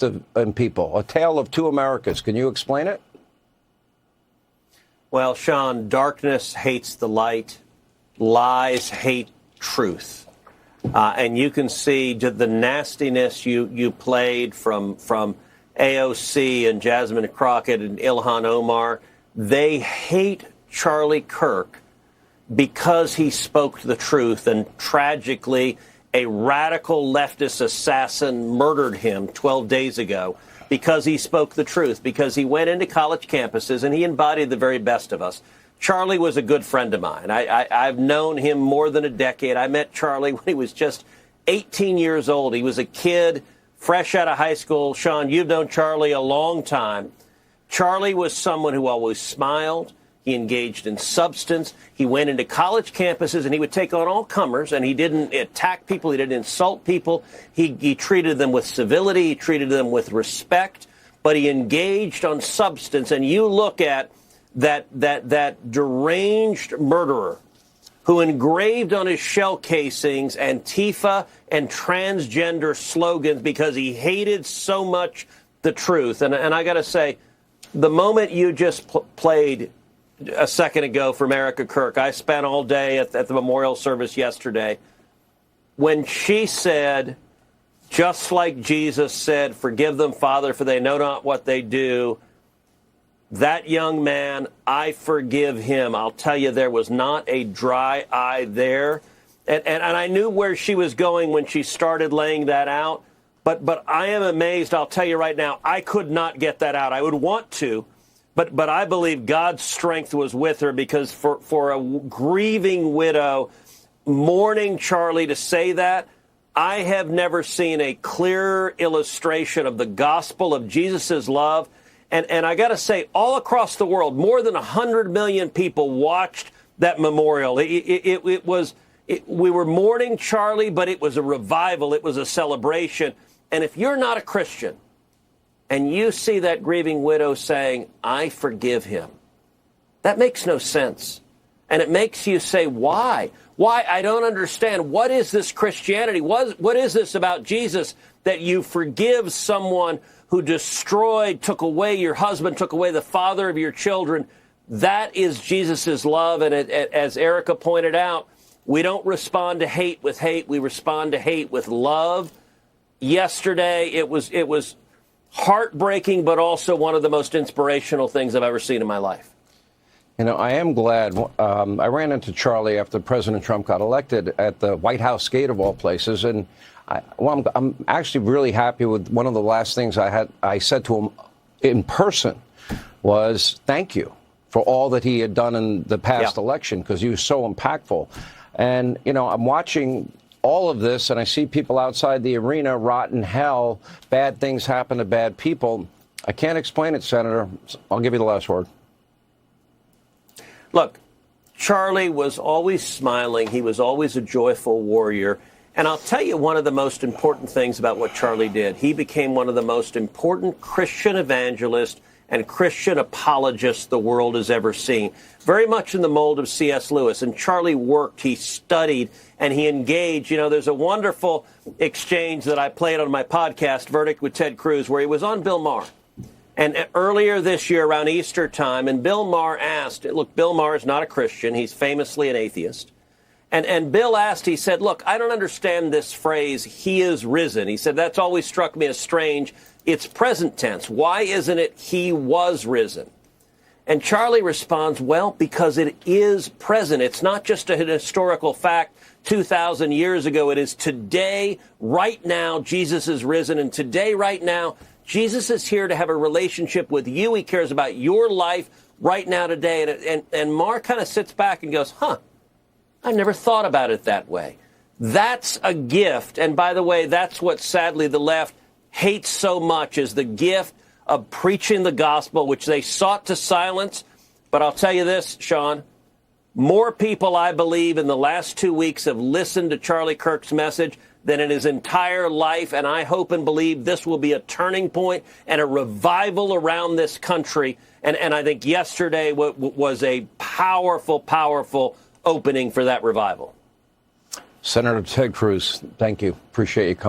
in people, a tale of two Americas. Can you explain it? Well, Sean, darkness hates the light. Lies hate truth. And you can see the nastiness you played from AOC and Jasmine Crockett and Ilhan Omar. They hate Charlie Kirk because he spoke the truth, and tragically, a radical leftist assassin murdered him 12 days ago because he spoke the truth, because he went into college campuses and he embodied the very best of us. Charlie was a good friend of mine. I've known him more than a decade. I met Charlie when he was just 18 years old. He was a kid, fresh out of high school. Sean, you've known Charlie a long time. Charlie was someone who always smiled. He engaged in substance. He went into college campuses, and he would take on all comers, and he didn't attack people. He didn't insult people. He treated them with civility. He treated them with respect, but he engaged on substance. And you look at that deranged murderer who engraved on his shell casings Antifa and transgender slogans because he hated so much the truth. And I got to say, the moment you just played a second ago from Erica Kirk, I spent all day at the memorial service yesterday. When she said, just like Jesus said, forgive them, Father, for they know not what they do, that young man, I forgive him. I'll tell you, there was not a dry eye there. And I knew where she was going when she started laying that out. But I am amazed, I'll tell you right now, I could not get that out. I would want to, but I believe God's strength was with her, because for a grieving widow mourning Charlie to say that, I have never seen a clearer illustration of the gospel of Jesus' love. And I got to say, all across the world, more than 100 million people watched that memorial. We were mourning Charlie, but it was a revival. It was a celebration. And if you're not a Christian and you see that grieving widow saying, I forgive him, that makes no sense. And it makes you say, why? Why? I don't understand. What is this Christianity? What is this about Jesus that you forgive someone who destroyed, took away your husband, took away the father of your children? That is Jesus' love. And as Erica pointed out, we don't respond to hate with hate. We respond to hate with love. Yesterday, it was heartbreaking, but also one of the most inspirational things I've ever seen in my life. You know, I am glad. I ran into Charlie after President Trump got elected at the White House gate of all places, and I'm actually really happy with one of the last things I said to him in person was thank you for all that he had done in the past election, because he was so impactful. And, you know, I'm watching all of this, and I see people outside the arena, rotten hell, bad things happen to bad people. I can't explain it, Senator. I'll give you the last word. Look, Charlie was always smiling. He was always a joyful warrior. And I'll tell you one of the most important things about what Charlie did. He became one of the most important Christian evangelists and Christian apologists the world has ever seen. Very much in the mold of C.S. Lewis. And Charlie worked, he studied, and he engaged. You know, there's a wonderful exchange that I played on my podcast, Verdict with Ted Cruz, where he was on Bill Maher. And earlier this year, around Easter time, and Bill Maher asked, look, Bill Maher is not a Christian. He's famously an atheist. And Bill asked, he said, look, I don't understand this phrase, he is risen. He said, that's always struck me as strange. It's present tense. Why isn't it he was risen? And Charlie responds, well, because it is present. It's not just a historical fact 2,000 years ago. It is today, right now, Jesus is risen. And today, right now, Jesus is here to have a relationship with you. He cares about your life right now, today. And Mark kind of sits back and goes, I never thought about it that way. That's a gift. And by the way, that's what sadly the left hates so much, is the gift of preaching the gospel, which they sought to silence. But I'll tell you this, Sean, more people, I believe, in the last 2 weeks have listened to Charlie Kirk's message than in his entire life. And I hope and believe this will be a turning point and a revival around this country. And I think yesterday was a powerful, powerful opening for that revival. Senator Ted Cruz, thank you. Appreciate you coming.